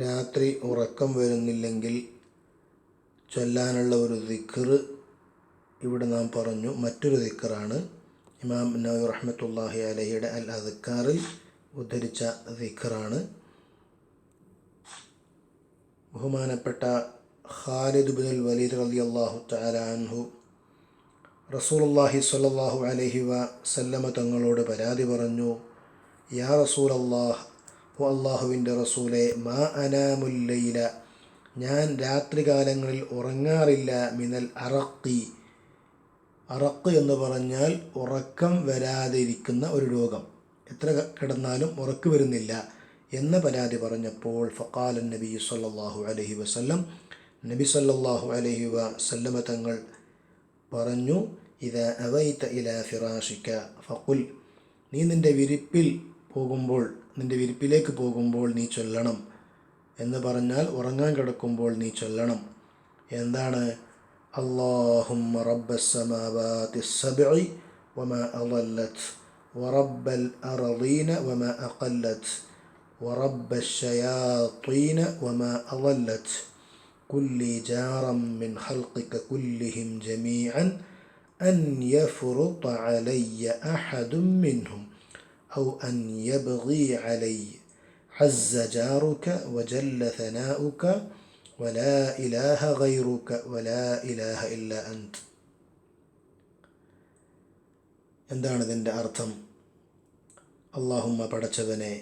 രാത്രി ഉറക്കം വരുന്നില്ലെങ്കിൽ ചൊല്ലാനുള്ള ഒരു ദിക്ർ ഇവിടെ നാം പറഞ്ഞു. മറ്റൊരു ദിക്റാണ് ഇമാം നവവി റഹ്മത്തുള്ളാഹി അലൈഹിയുടെ അൽ അദ്കാറിൽ ഉദ്ധരിച്ച ദിക്റാണ്. ബഹുമാനപ്പെട്ട ഖാലിദ് ഇബ്നുൽ വലീദ് റളിയല്ലാഹു തആല അൻഹു റസൂലുള്ളാഹി സ്വല്ലല്ലാഹു അലൈഹി വസല്ലമ തങ്ങളോട് പരാതി പറഞ്ഞു. യാ റസൂലല്ലാഹ്, ഓ അള്ളാഹുവിൻ്റെ റസൂലെ, മാ അനാമുൽ ലൈല, ഞാൻ രാത്രികാലങ്ങളിൽ ഉറങ്ങാറില്ല. മിനൽ അറഖി, അറഖ് എന്ന് പറഞ്ഞാൽ ഉറക്കം വരാതിരിക്കുന്ന ഒരു രോഗം, എത്ര കിടന്നാലും ഉറക്ക് വരുന്നില്ല എന്ന പരാതി പറഞ്ഞപ്പോൾ ഫഖാല നബി സല്ലല്ലാഹു അലൈഹി വസല്ലം, നബി സല്ലല്ലാഹു അലൈഹി വസല്ലമ തങ്ങൾ പറഞ്ഞു, ഇദാ അവൈത ഇലാ ഫിറാഷിക ഫഖുൽ, നീ നിൻ്റെ വിരിപ്പിലേക്ക് പോകുമ്പോൾ നീ ചൊല്ലണം എന്ന് പറഞ്ഞാൽ ഉറങ്ങാൻ കിടക്കുമ്പോൾ നീ ചൊല്ലണം. എന്താണ്? അല്ലാഹുമ്മ റബ്ബസ് സമാവാതിസ് സബ്ഇ വമാ അളല്ലത് വറബ്ബൽ അർളീന വമാ അഖല്ലത് വറബ്ബശ് ശയാത്തീന വമാ അളല്ലത് കുല്ലി ജാറൻ മിൻ ഖൽഖിക കുല്ലിഹിം ജമീഅൻ അൻ യഫ്റുത അലയ്യ അഹദും മിൻഹും ഔ അൻ യബ്ഗി അലയ്യ عز جارك وجل ثناؤك ولا إله غيرك ولا إله إلا أنت. എന്താണ് ഇതിൻ്റെ അർത്ഥം? അല്ലാഹുമ്മ, പടച്ചവനെ,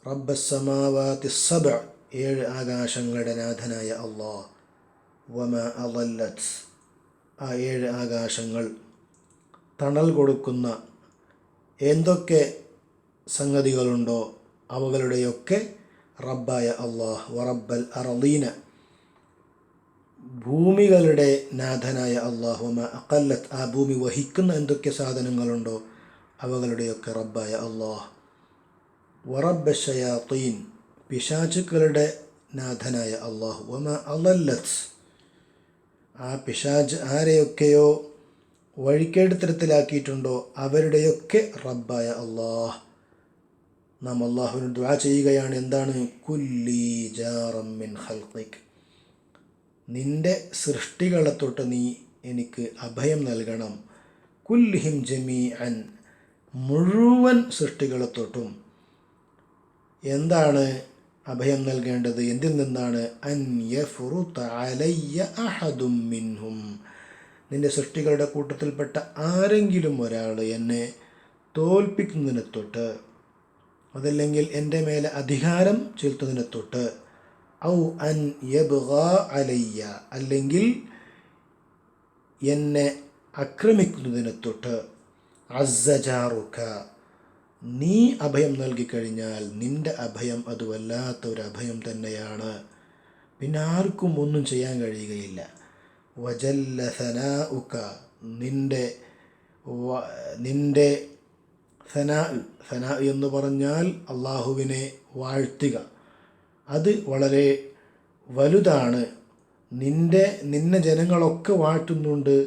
റബ്ബസ് സമാവാതി സബ്അ, 7 ആകാശങ്ങളുടെ നാഥനായ അല്ലാഹ്, വമാ അളല്ലത്, ആ 7 ആകാശങ്ങൾ തണൽ കൊടുക്കുന്ന എന്തൊക്കെ സംഗതികളുണ്ടോ അവകളുടെയൊക്കെ റബ്ബായ അല്ലാഹ്, വറബ്ബൽ അർളീന, ഭൂമികളുടെ നാഥനായ അല്ലാഹ്, വമാ അഖല്ലത്, ആ ഭൂമി വഹിക്കുന്ന എന്തൊക്കെ സാധനങ്ങളുണ്ടോ അവകളുടെയൊക്കെ റബ്ബായ അല്ലാഹ്, വറബ്ബശ് ശയാത്തീൻ, പിശാചുക്കളുടെ നാഥനായ അല്ലാഹ്, വമാ അളല്ലത്, ആ പിശാച് ആരെയൊക്കെയോ വഴിക്കേടുത്തരത്തിലാക്കിയിട്ടുണ്ടോ അവരുടെയൊക്കെ റബ്ബായ അല്ലാഹ്. നാം അള്ളാഹുവിന് ദുആ ചെയ്യുകയാണ്. എന്താണ്? കുല്ലി ജാറം മിൻ ഖൽഖിക്, നിൻ്റെ സൃഷ്ടികളെ തൊട്ട് നീ എനിക്ക് അഭയം നൽകണം. കുല്ലിഹിം ജമീഅൻ, മുഴുവൻ സൃഷ്ടികളെ തൊട്ടും എന്താണ് അഭയം നൽകേണ്ടത്? എന്തിൽ നിന്നാണ്? അൻ യഫ്റുത അലയ്യ അഹദും മിൻഹും, നിൻ്റെ സൃഷ്ടികളുടെ കൂട്ടത്തിൽപ്പെട്ട ആരെങ്കിലും ഒരാൾ എന്നെ തോൽപ്പിക്കുന്നതിനെ തൊട്ട്, അതല്ലെങ്കിൽ എൻ്റെ മേലെ അധികാരം ചെലുത്തുന്നതിനെ തൊട്ട്, ഔ അൻ യബ്ഗാ അലയ്യ, അല്ലെങ്കിൽ എന്നെ ആക്രമിക്കുന്നതിനെ തൊട്ട്, അസ്സ ജാറുക, നീ അഭയം നൽകിക്കഴിഞ്ഞാൽ നിൻ്റെ അഭയം അത് വല്ലാത്ത ഒരു അഭയം തന്നെയാണ്, പിന്നെ ആർക്കും ഒന്നും ചെയ്യാൻ കഴിയുകയില്ല. വജല്ല സനാഉക, നിൻ്റെ സനാ എന്ന് പറഞ്ഞാൽ അള്ളാഹുവിനെ വാഴ്ത്തുക, അത് വളരെ വലുതാണ്. നിന്നെ ജനങ്ങളൊക്കെ വാഴ്ത്തുന്നുണ്ട്,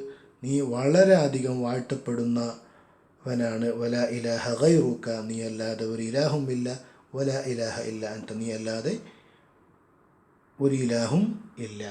നീ വളരെ അധികം വാഴ്ത്തപ്പെടുന്നവനാണ്. വലാ ഇലാഹ ഗൈറുക, നീ അല്ലാതെ ഒരു ഇലാഹും ഇല്ല. വലാ ഇലാഹ ഇല്ല അൻത, നീ അല്ലാതെ ഒരു ഇലാഹും ഇല്ല.